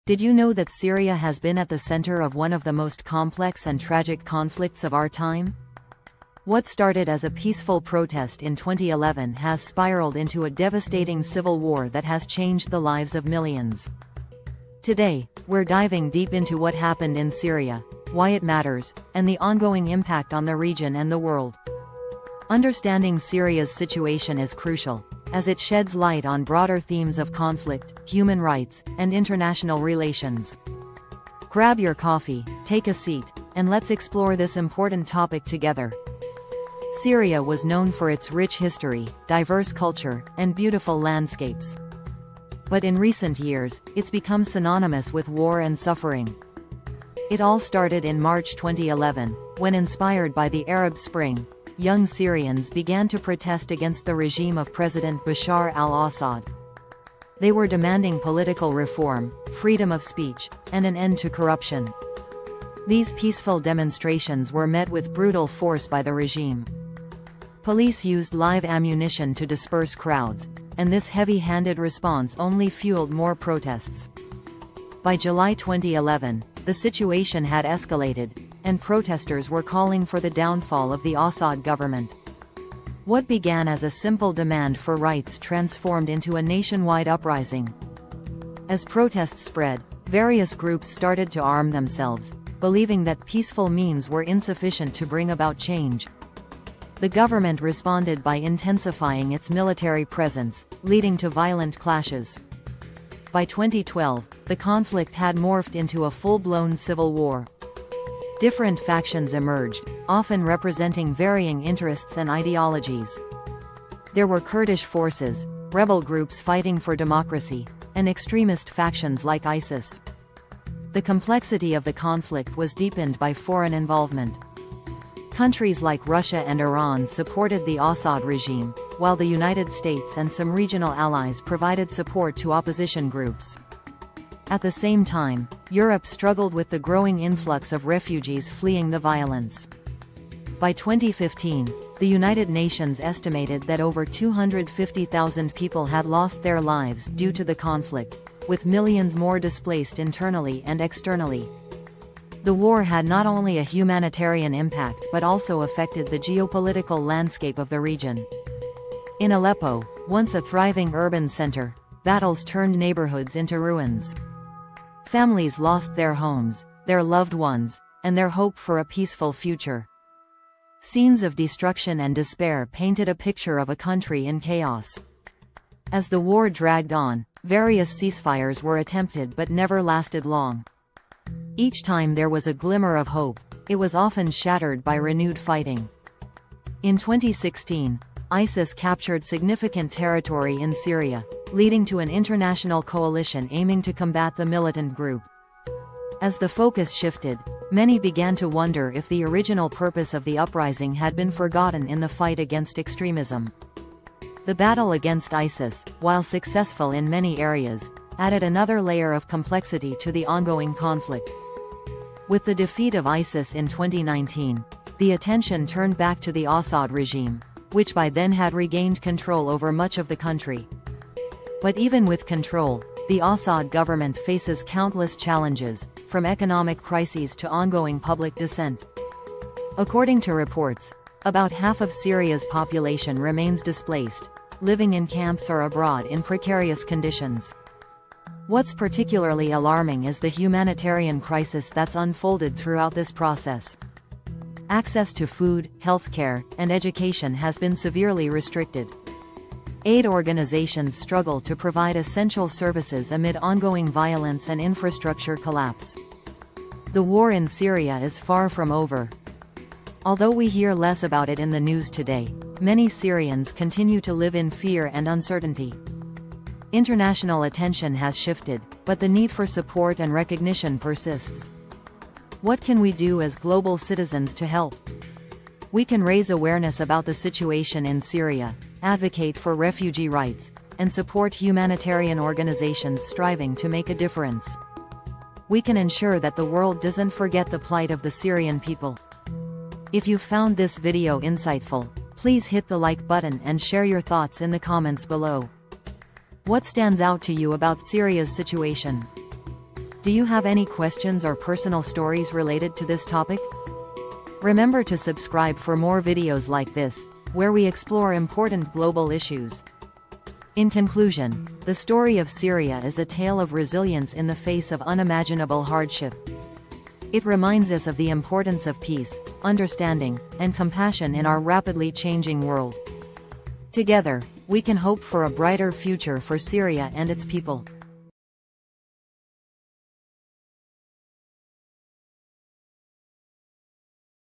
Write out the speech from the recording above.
Did you know that Syria has been at the center of one of the most complex and tragic conflicts of our time? What started as a peaceful protest in 2011 has spiraled into a devastating civil war that has changed the lives of millions. Today, we're diving deep into what happened in Syria, why it matters, and the ongoing impact on the region and the world. Understanding Syria's situation is crucial, as it sheds light on broader themes of conflict, human rights, and international relations. Grab your coffee, take a seat, and let's explore this important topic together. Syria was known for its rich history, diverse culture, and beautiful landscapes. But in recent years, it's become synonymous with war and suffering. It all started in March 2011, when, inspired by the Arab Spring, young Syrians began to protest against the regime of President Bashar al-Assad. They were demanding political reform, freedom of speech, and an end to corruption. These peaceful demonstrations were met with brutal force by the regime. Police used live ammunition to disperse crowds, and this heavy-handed response only fueled more protests. By July 2011, the situation had escalated, and protesters were calling for the downfall of the Assad government. What began as a simple demand for rights transformed into a nationwide uprising. As protests spread, various groups started to arm themselves, believing that peaceful means were insufficient to bring about change. The government responded by intensifying its military presence, leading to violent clashes. By 2012, the conflict had morphed into a full-blown civil war. Different factions emerged, often representing varying interests and ideologies. There were Kurdish forces, rebel groups fighting for democracy, and extremist factions like ISIS. The complexity of the conflict was deepened by foreign involvement. Countries like Russia and Iran supported the Assad regime, while the United States and some regional allies provided support to opposition groups. At the same time, Europe struggled with the growing influx of refugees fleeing the violence. By 2015, the United Nations estimated that over 250,000 people had lost their lives due to the conflict, with millions more displaced internally and externally. The war had not only a humanitarian impact but also affected the geopolitical landscape of the region. In Aleppo, once a thriving urban center, battles turned neighborhoods into ruins. Families lost their homes, their loved ones, and their hope for a peaceful future. Scenes of destruction and despair painted a picture of a country in chaos. As the war dragged on, various ceasefires were attempted but never lasted long. Each time there was a glimmer of hope, it was often shattered by renewed fighting. In 2016, ISIS captured significant territory in Syria, leading to an international coalition aiming to combat the militant group. As the focus shifted, many began to wonder if the original purpose of the uprising had been forgotten in the fight against extremism. The battle against ISIS, while successful in many areas, added another layer of complexity to the ongoing conflict. With the defeat of ISIS in 2019, the attention turned back to the Assad regime, which by then had regained control over much of the country. But even with control, the Assad government faces countless challenges, from economic crises to ongoing public dissent. According to reports, about half of Syria's population remains displaced, living in camps or abroad in precarious conditions. What's particularly alarming is the humanitarian crisis that's unfolded throughout this process. Access to food, healthcare, and education has been severely restricted. Aid organizations struggle to provide essential services amid ongoing violence and infrastructure collapse. The war in Syria is far from over. Although we hear less about it in the news today, many Syrians continue to live in fear and uncertainty. International attention has shifted, but the need for support and recognition persists. What can we do as global citizens to help? We can raise awareness about the situation in Syria, advocate for refugee rights, and support humanitarian organizations striving to make a difference. We can ensure that the world doesn't forget the plight of the Syrian people. If you found this video insightful, please hit the like button and share your thoughts in the comments below. What stands out to you about Syria's situation? Do you have any questions or personal stories related to this topic? Remember to subscribe for more videos like this, where we explore important global issues. In conclusion, the story of Syria is a tale of resilience in the face of unimaginable hardship. It reminds us of the importance of peace, understanding, and compassion in our rapidly changing world. Together, we can hope for a brighter future for Syria and its people.